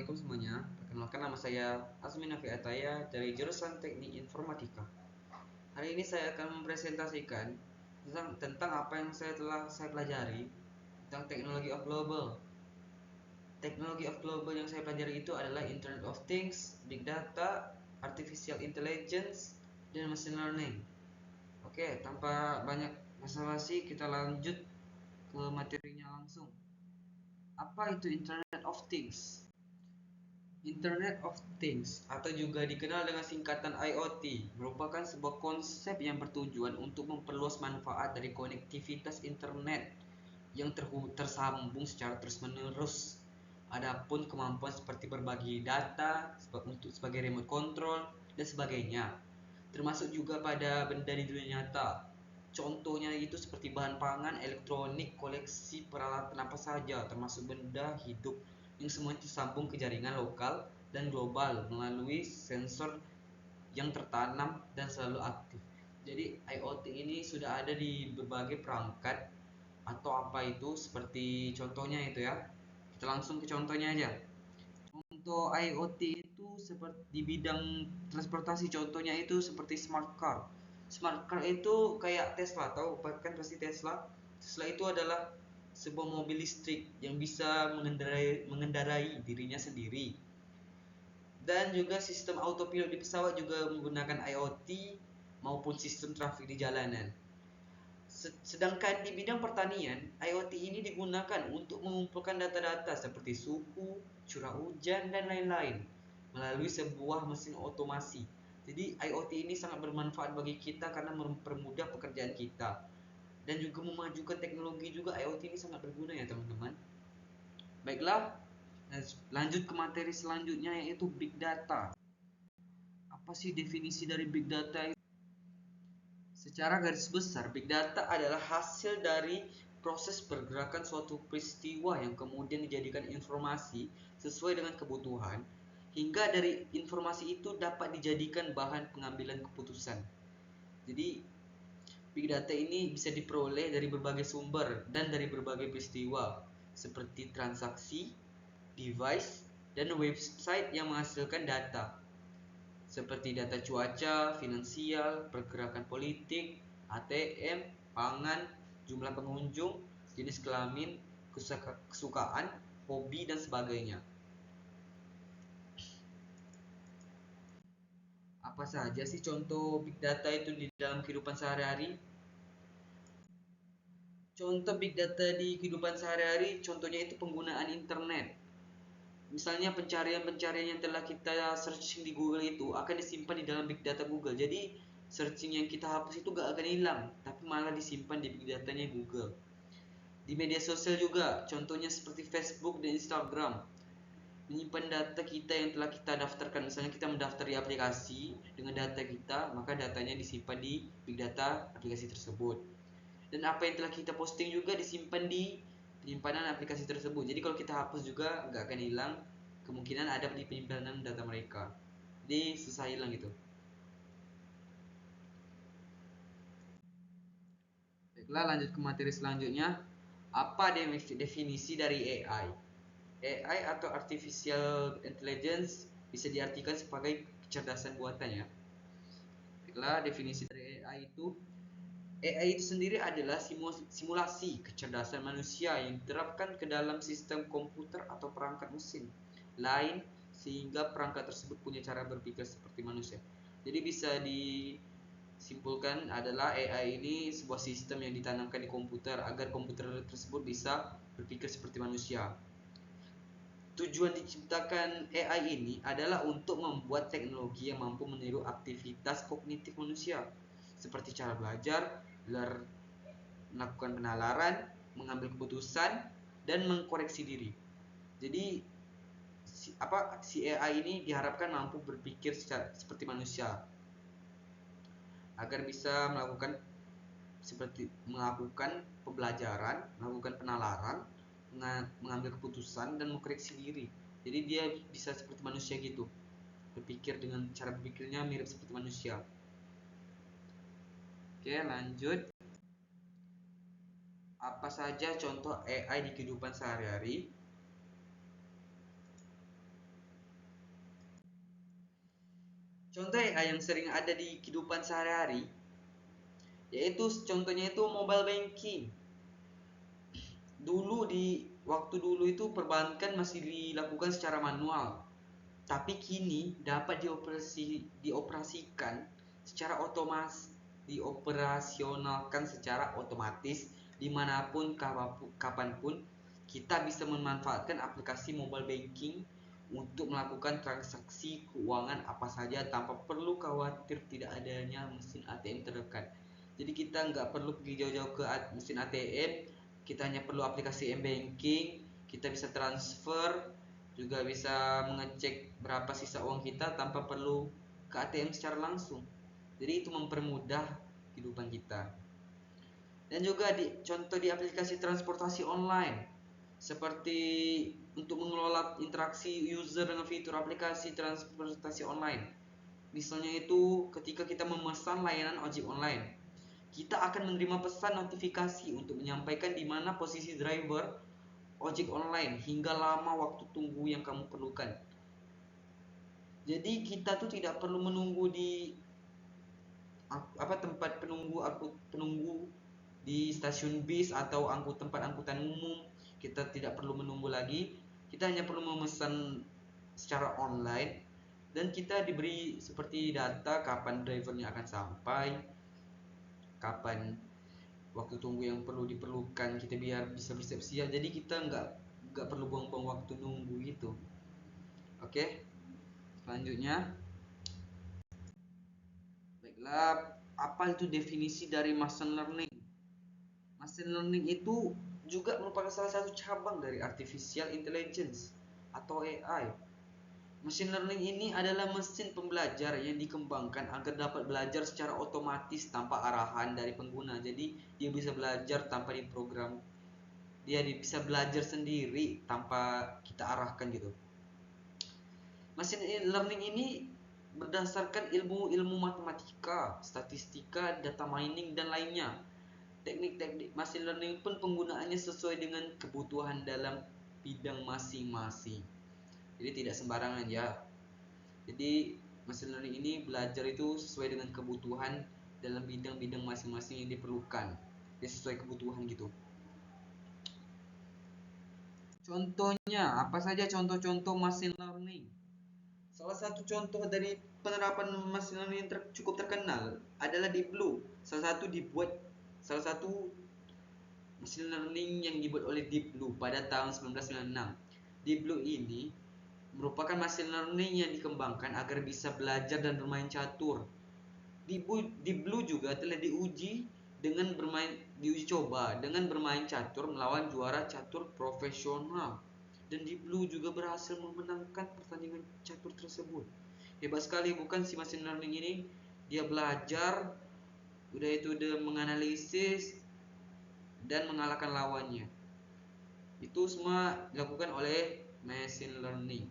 Assalamualaikum semuanya. Perkenalkan, nama saya Azmin Nafi Ataya dari jurusan Teknik Informatika. Hari ini saya akan mempresentasikan tentang apa yang saya pelajari tentang Technology of Global. Technology of Global yang saya pelajari itu adalah Internet of Things, Big Data, Artificial Intelligence, dan Machine Learning. Oke, tanpa banyak basa-basi kita lanjut ke materinya langsung. Apa itu Internet of Things? Internet of Things atau juga dikenal dengan singkatan IoT merupakan sebuah konsep yang bertujuan untuk memperluas manfaat dari konektivitas internet yang tersambung secara terus-menerus. Adapun kemampuan seperti berbagi data untuk sebagai remote control dan sebagainya, termasuk juga pada benda di dunia nyata. Contohnya itu seperti bahan pangan, elektronik, koleksi peralatan apa saja, termasuk benda hidup yang semuanya tersambung ke jaringan lokal dan global melalui sensor yang tertanam dan selalu aktif. Jadi IoT ini sudah ada di berbagai perangkat atau apa itu, seperti contohnya itu ya. Kita langsung ke contohnya aja. Untuk IoT itu seperti di bidang transportasi, contohnya itu seperti smart car. Smart car itu kayak Tesla, tahu kan pasti Tesla. Tesla itu adalah sebuah mobil listrik yang bisa mengendarai dirinya sendiri. Dan juga sistem autopilot di pesawat juga menggunakan IoT maupun sistem trafik di jalanan. Sedangkan di bidang pertanian, IoT ini digunakan untuk mengumpulkan data-data seperti suhu, curah hujan, dan lain-lain melalui sebuah mesin otomasi. Jadi IoT ini sangat bermanfaat bagi kita karena mempermudah pekerjaan kita dan juga memajukan teknologi. Juga IoT ini sangat berguna ya teman-teman. Baiklah, lanjut ke materi selanjutnya, yaitu Big Data. Apa sih definisi dari Big Data? Secara garis besar, Big Data adalah hasil dari proses pergerakan suatu peristiwa yang kemudian dijadikan informasi sesuai dengan kebutuhan, hingga dari informasi itu dapat dijadikan bahan pengambilan keputusan. Jadi, Big Data ini bisa diperoleh dari berbagai sumber dan dari berbagai peristiwa, seperti transaksi, device, dan website yang menghasilkan data, seperti data cuaca, finansial, pergerakan politik, ATM, pangan, jumlah pengunjung, jenis kelamin, kesukaan, hobi, dan sebagainya. Apa saja sih contoh big data itu di dalam kehidupan sehari-hari? Contoh big data di kehidupan sehari-hari, contohnya itu penggunaan internet. Misalnya pencarian-pencarian yang telah kita searching di Google itu akan disimpan di dalam big data Google. Jadi searching yang kita hapus itu gak akan hilang, tapi malah disimpan di big datanya Google. Di media sosial juga, contohnya seperti Facebook dan Instagram, menyimpan data kita yang telah kita daftarkan. Misalnya kita mendaftari aplikasi dengan data kita, maka datanya disimpan di big data aplikasi tersebut. Dan apa yang telah kita posting juga disimpan di penyimpanan aplikasi tersebut. Jadi kalau kita hapus juga nggak akan hilang, kemungkinan ada di penyimpanan data mereka. Jadi susah hilang gitu. Baiklah, lanjut ke materi selanjutnya. Apa definisi dari AI? AI atau Artificial Intelligence bisa diartikan sebagai kecerdasan buatan ya. Baiklah, definisi dari AI itu, AI itu sendiri adalah simulasi kecerdasan manusia yang diterapkan ke dalam sistem komputer atau perangkat mesin lain sehingga perangkat tersebut punya cara berpikir seperti manusia. Jadi bisa disimpulkan adalah AI ini sebuah sistem yang ditanamkan di komputer agar komputer tersebut bisa berpikir seperti manusia. Tujuan diciptakan AI ini adalah untuk membuat teknologi yang mampu meniru aktivitas kognitif manusia, seperti cara belajar, melakukan penalaran, mengambil keputusan, dan mengkoreksi diri. Jadi si AI ini diharapkan mampu berpikir seperti manusia agar bisa melakukan pembelajaran, melakukan penalaran, mengambil keputusan, dan mengkoreksi diri. Jadi dia bisa seperti manusia gitu, berpikir dengan cara berpikirnya mirip seperti manusia. Oke, lanjut. Apa saja contoh AI di kehidupan sehari-hari? Contoh AI yang sering ada di kehidupan sehari-hari, yaitu contohnya itu mobile banking. Waktu dulu itu perbankan masih dilakukan secara manual, tapi kini dapat dioperasikan secara otomatis, dioperasionalkan secara otomatis dimanapun kapanpun. Kita bisa memanfaatkan aplikasi mobile banking untuk melakukan transaksi keuangan apa saja tanpa perlu khawatir tidak adanya mesin ATM terdekat. Jadi kita nggak perlu pergi jauh-jauh ke mesin ATM, kita hanya perlu aplikasi m-banking, kita bisa transfer, juga bisa mengecek berapa sisa uang kita tanpa perlu ke ATM secara langsung. Jadi itu mempermudah kehidupan kita. Dan juga contoh di aplikasi transportasi online, seperti untuk mengelola interaksi user dengan fitur aplikasi transportasi online. Misalnya itu ketika kita memesan layanan ojek online, kita akan menerima pesan notifikasi untuk menyampaikan di mana posisi driver ojek online hingga lama waktu tunggu yang kamu perlukan. Jadi kita tuh tidak perlu menunggu di tempat penunggu di stasiun bis atau tempat angkutan umum. Kita tidak perlu menunggu lagi. Kita hanya perlu memesan secara online dan kita diberi seperti data kapan drivernya akan sampai, kapan waktu tunggu yang diperlukan, kita biar bisa bersiap-siap. Jadi kita nggak perlu buang-buang waktu nunggu gitu. Oke, selanjutnya, baiklah, apa itu definisi dari machine learning? Machine learning itu juga merupakan salah satu cabang dari artificial intelligence atau AI. Machine learning ini adalah mesin pembelajar yang dikembangkan agar dapat belajar secara otomatis tanpa arahan dari pengguna. Jadi dia bisa belajar tanpa diprogram. Dia bisa belajar sendiri tanpa kita arahkan gitu. Machine learning ini berdasarkan ilmu matematika, statistika, data mining, dan lainnya. Teknik-teknik machine learning pun penggunaannya sesuai dengan kebutuhan dalam bidang masing-masing. Jadi tidak sembarangan ya. Jadi machine learning ini belajar itu sesuai dengan kebutuhan dalam bidang-bidang masing-masing yang diperlukan. Dia sesuai kebutuhan gitu. Contohnya, apa saja contoh-contoh machine learning? Salah satu contoh dari penerapan machine learning yang cukup terkenal adalah Deep Blue. Salah satu machine learning yang dibuat oleh Deep Blue pada tahun 1996. Deep Blue ini merupakan machine learning yang dikembangkan agar bisa belajar dan bermain catur. Deep Blue juga telah diuji coba dengan bermain catur melawan juara catur profesional, dan Deep Blue juga berhasil memenangkan pertandingan catur tersebut. Hebat sekali bukan si machine learning ini? Dia belajar, udah itu dia menganalisis dan mengalahkan lawannya. Itu semua dilakukan oleh machine learning.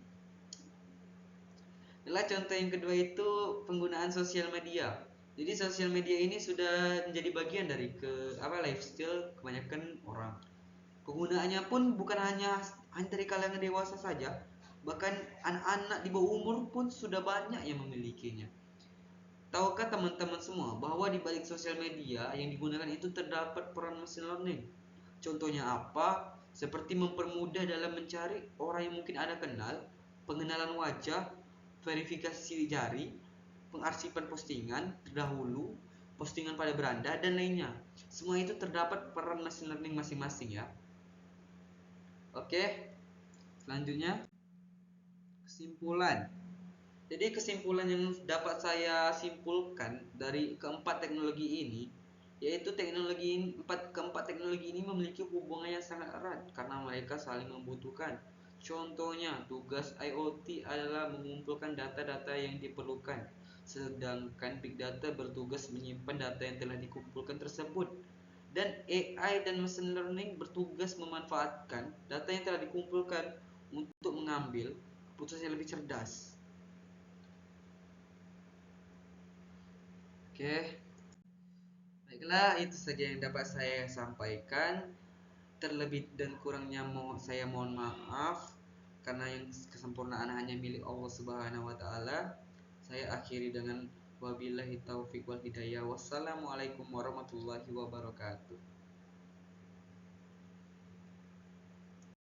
Adalah contoh yang kedua itu penggunaan sosial media. Jadi sosial media ini sudah menjadi bagian dari lifestyle kebanyakan orang. Penggunaannya pun bukan hanya dari kalangan dewasa saja, bahkan anak-anak di bawah umur pun sudah banyak yang memilikinya. Tahukah teman-teman semua bahwa di balik sosial media yang digunakan itu terdapat peran machine learning? Contohnya apa? Seperti mempermudah dalam mencari orang yang mungkin Anda kenal, pengenalan wajah, verifikasi jari, pengarsipan postingan terdahulu, postingan pada beranda, dan lainnya. Semua itu terdapat peran machine learning masing-masing ya. Oke, selanjutnya kesimpulan. Jadi kesimpulan yang dapat saya simpulkan dari keempat teknologi ini, yaitu keempat teknologi ini memiliki hubungan yang sangat erat karena mereka saling membutuhkan. Contohnya, tugas IoT adalah mengumpulkan data-data yang diperlukan, sedangkan Big Data bertugas menyimpan data yang telah dikumpulkan tersebut. Dan AI dan Machine Learning bertugas memanfaatkan data yang telah dikumpulkan untuk mengambil keputusan yang lebih cerdas. Oke, baiklah, itu saja yang dapat saya sampaikan. Terlebih dan kurangnya saya mohon maaf, karena yang kesempurnaan hanya milik Allah Subhanahu wa taala. Saya akhiri dengan wabillahi taufiq wal hidayah. Wassalamualaikum warahmatullahi wabarakatuh.